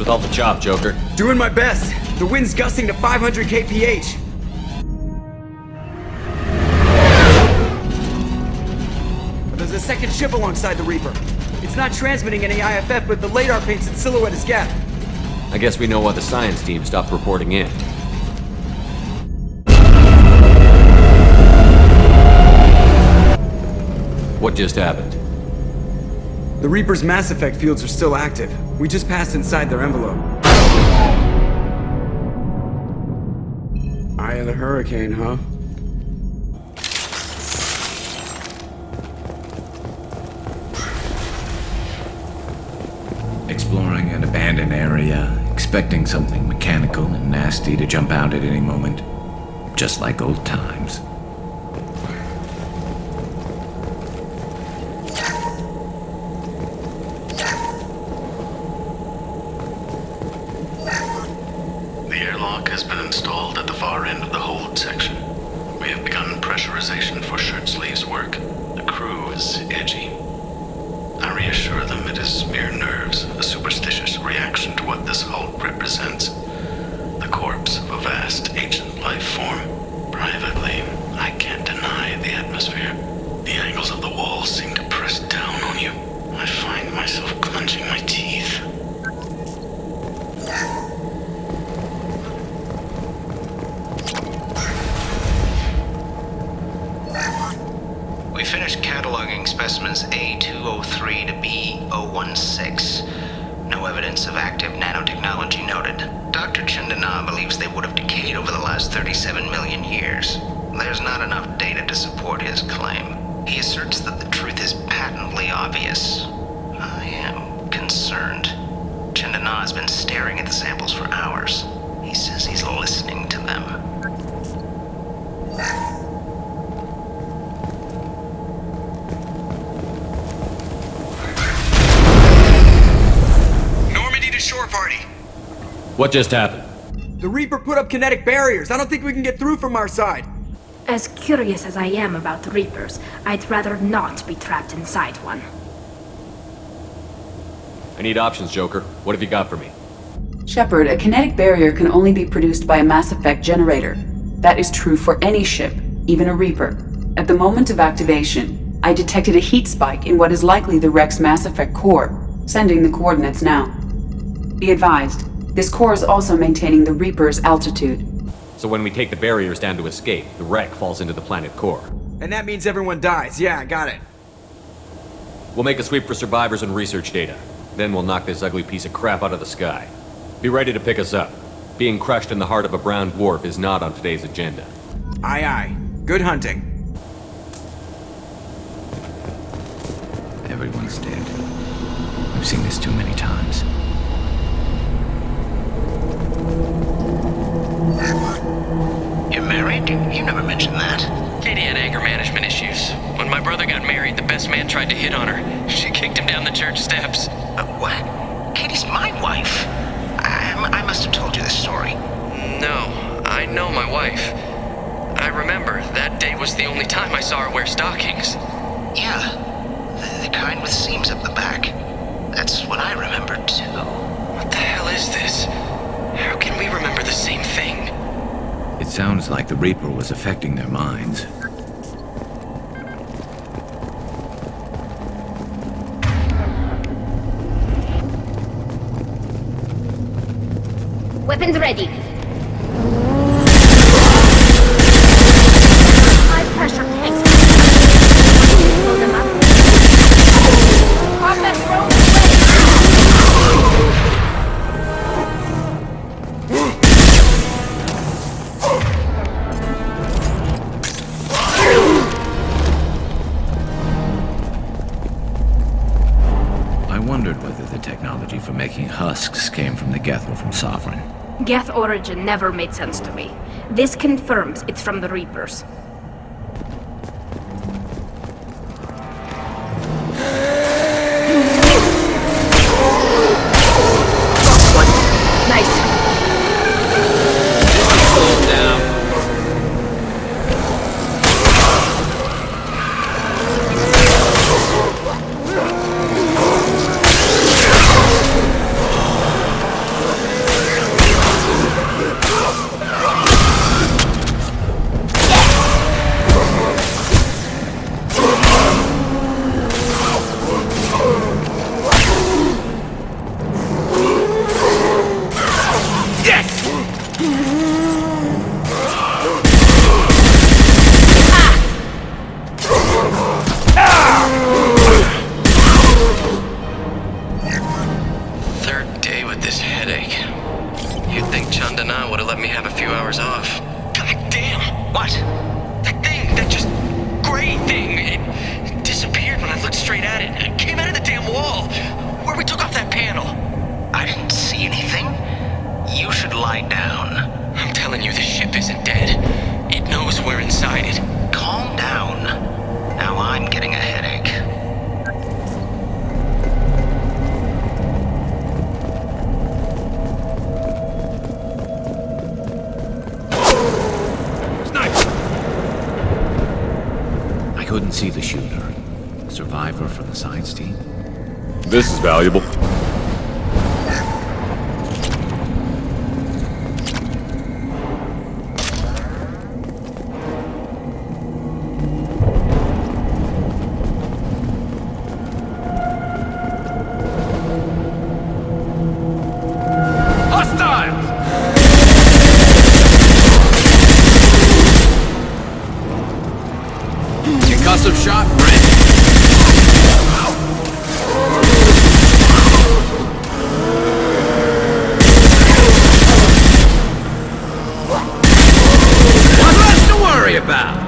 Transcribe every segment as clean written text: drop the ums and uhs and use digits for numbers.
Call the chop, Joker. Doing my best. The wind's gusting to 500 kph. There's a second ship alongside the Reaper. It's not transmitting any IFF, but the radar paints its silhouette as Geth. I guess we know why the science team stopped reporting in. What just happened? The Reaper's mass effect fields are still active. We just passed inside their envelope. Eye of the hurricane, huh? Exploring an abandoned area, expecting something mechanical and nasty to jump out at any moment. Just like old times. The airlock has been installed at the far end of the hold section. We have begun pressurization for shirt sleeves work. The crew is edgy. I reassure them it is mere nerves, a superstitious reaction to what this hulk represents. The corpse of a vast, ancient life form. Privately, I can't deny the atmosphere. The angles of the walls seem to press down on you. I find myself clenching my teeth. We finished cataloging specimens A203 to B016. No evidence of active nanotechnology noted. Dr. Chandana believes they would have decayed over the last 37 million years. There's not enough data to support his claim. He asserts that the truth is patently obvious. I am concerned. Chandana has been staring at the samples for hours. He says he's listening to them. Shore party. What just happened? The Reaper put up kinetic barriers. I don't think we can get through from our side. As curious as I am about the Reapers, I'd rather not be trapped inside one. I need options, Joker. What have you got for me? Shepard, a kinetic barrier can only be produced by a mass effect generator. That is true for any ship, even a Reaper. At the moment of activation, I detected a heat spike in what is likely the wreck's mass effect core, sending the coordinates now. Be advised, this core is also maintaining the Reaper's altitude. So when we take the barriers down to escape, the wreck falls into the planet core. And that means everyone dies. Yeah, I got it. We'll make a sweep for survivors and research data. Then we'll knock this ugly piece of crap out of the sky. Be ready to pick us up. Being crushed in the heart of a brown dwarf is not on today's agenda. Aye, aye. Good hunting. Everyone's dead. I've seen this too many times. You're married? You never mentioned that. Katie had anger management issues. When my brother got married, the best man tried to hit on her. She kicked him down the church steps. What? Katie's my wife. I must have told you this story. No, I know my wife. I remember, that day was the only time I saw her wear stockings. Yeah, the kind with seams up the back. That's what I remember, too. What the hell is this? How can we remember the same thing? It sounds like the Reaper was affecting their minds. Weapons ready. High pressure tanks. Blow them up. Combat drones I wondered whether the technology for making husks came from the Geth or from Sovereign. Geth origin never made sense to me. This confirms it's from the Reapers. Nice. Slow down. couldn't see the shooter. A survivor from the science team? This is valuable. Concussive shot ready. One less to worry about.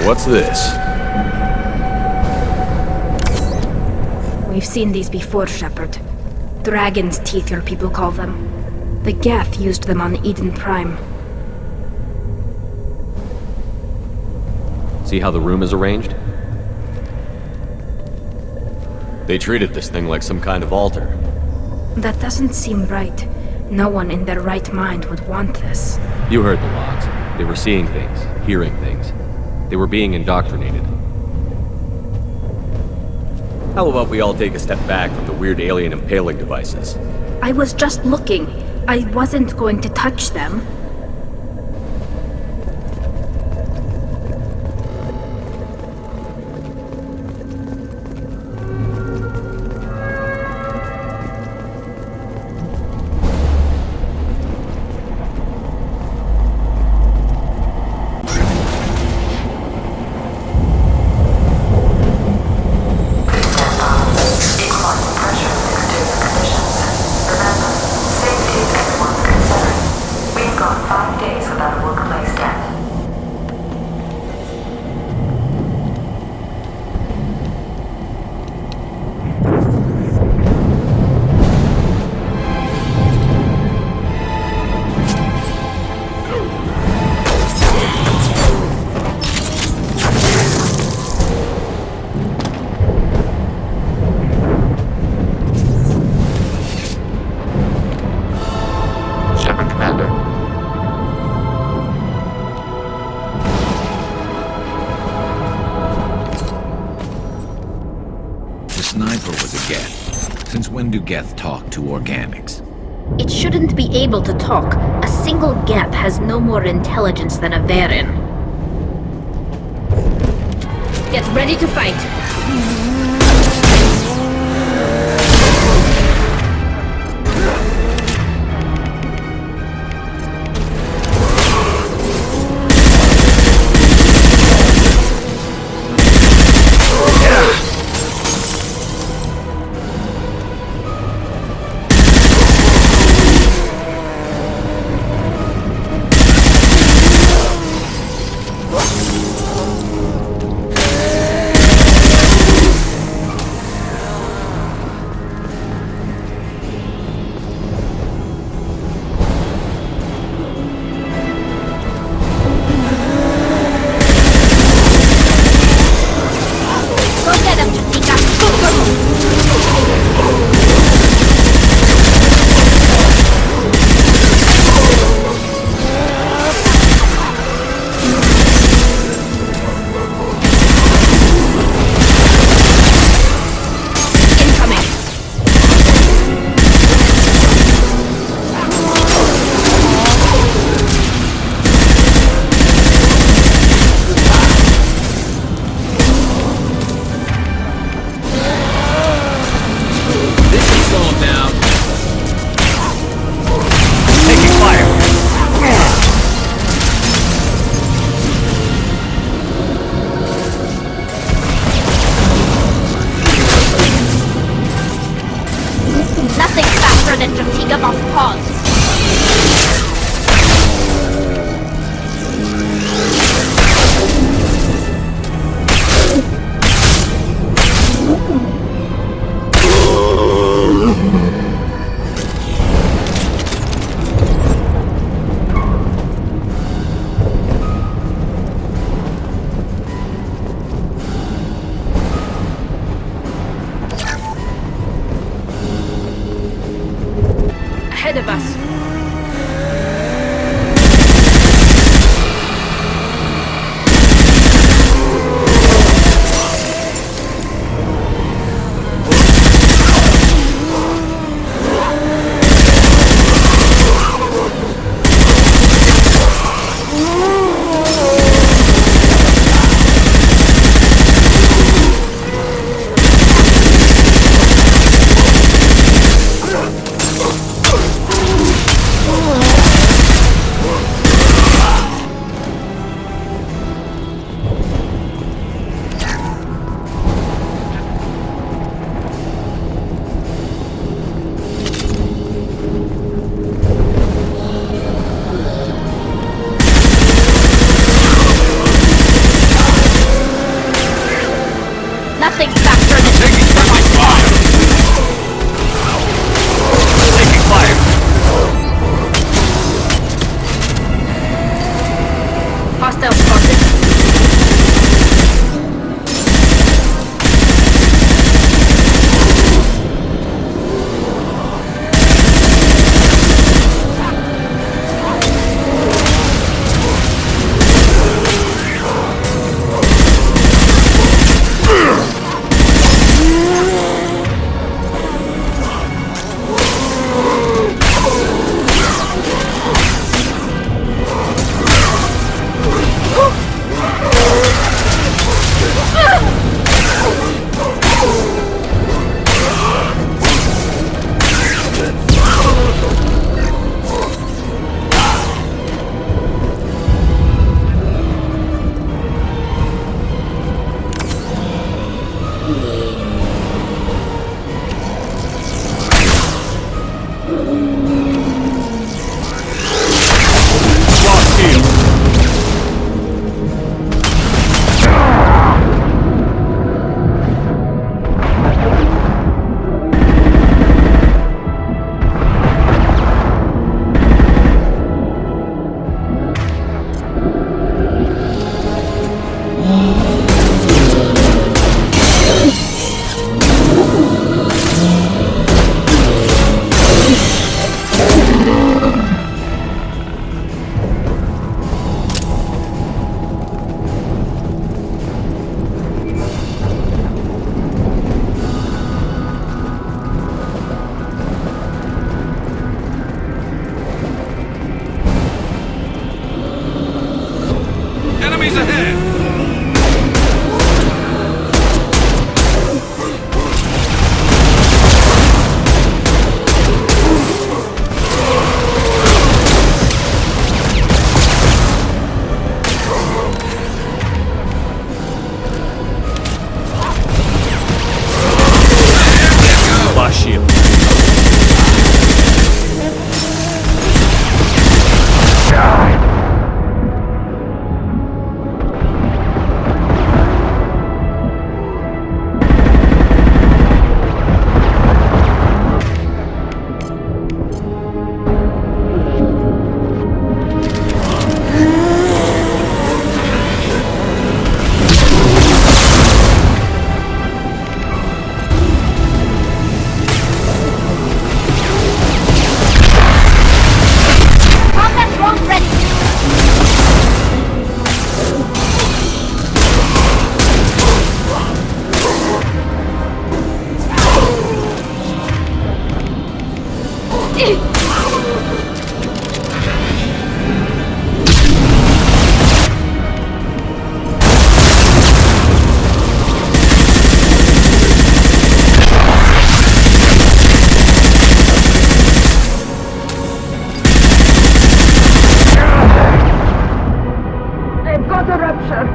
What's this? We've seen these before, Shepard. Dragon's teeth, your people call them. The Geth used them on Eden Prime. See how the room is arranged? They treated this thing like some kind of altar. That doesn't seem right. No one in their right mind would want this. You heard the logs. They were seeing things, hearing things. They were being indoctrinated. How about we all take a step back from the weird alien impaling devices? I was just looking. I wasn't going to touch them. We've got Since when do Geth talk to organics? It shouldn't be able to talk. A single Geth has no more intelligence than a Varen. Get ready to fight. Ahead of us. They've got a rupture.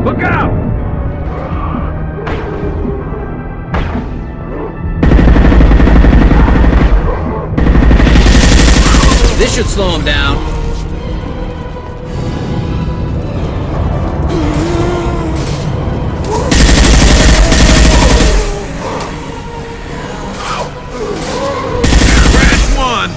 Look out! This should slow him down. Crash one!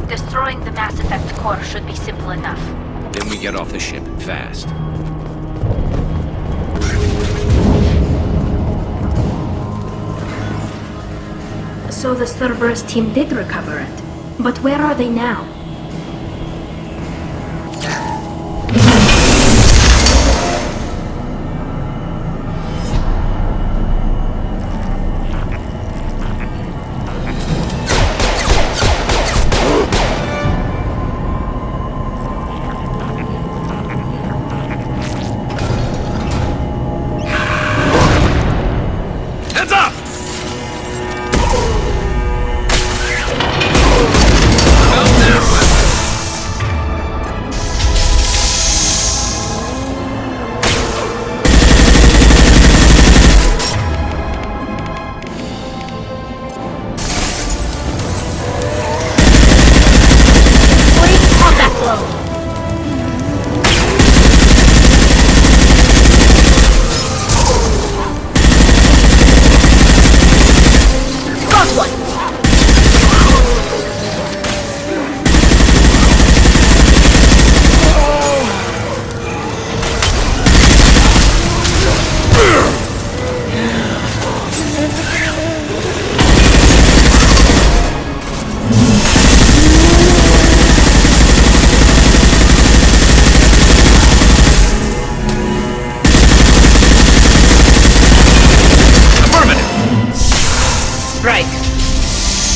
Destroying the Mass Effect core should be simple enough. Then we get off the ship fast. So the Cerberus team did recover it. But where are they now? Heads up!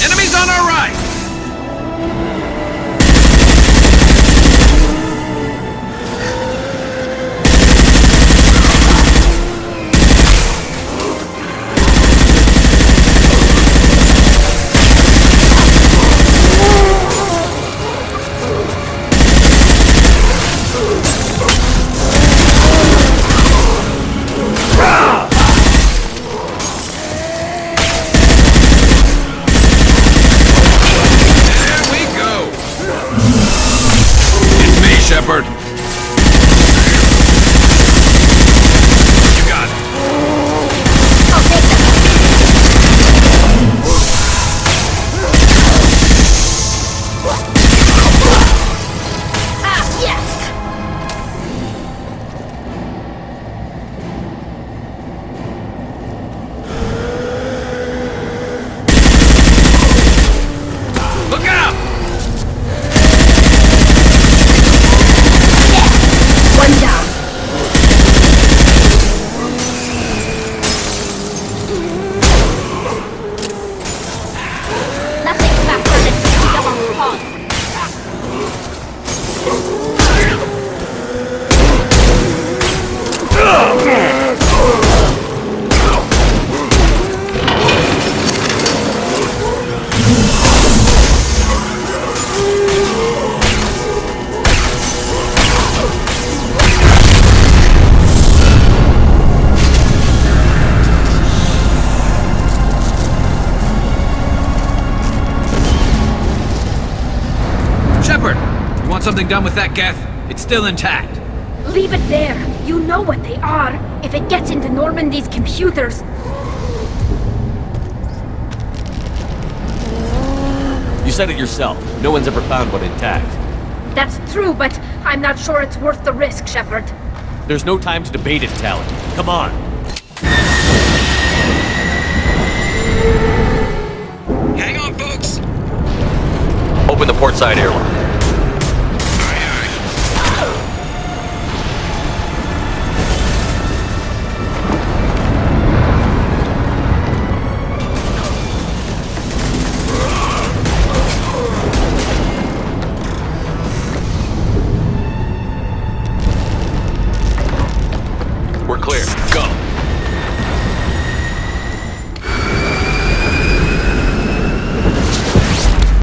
Enemies on our right! There we go! Want something done with that, Geth? It's still intact. Leave it there. You know what they are. If it gets into Normandy's computers... You said it yourself. No one's ever found one intact. That's true, but I'm not sure it's worth the risk, Shepard. There's no time to debate it, Talon. Come on. Hang on, folks! Open the port side airlock. We're clear. Go.